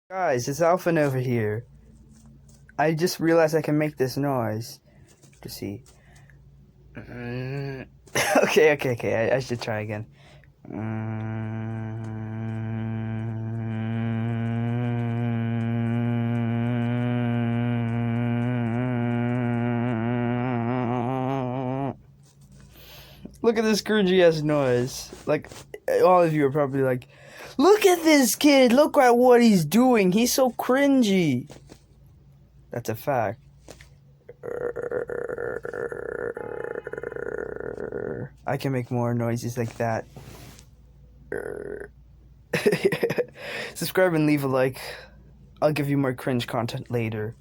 Guys, it's Alpha over here. I just realized I can make this noise. To see. Okay. I should try again. Look at this cringy ass noise. Like, all of you are probably like, look at this kid! Look at what he's doing! He's so cringy! That's a fact. I can make more noises like that. Subscribe and leave a like. I'll give you more cringe content later.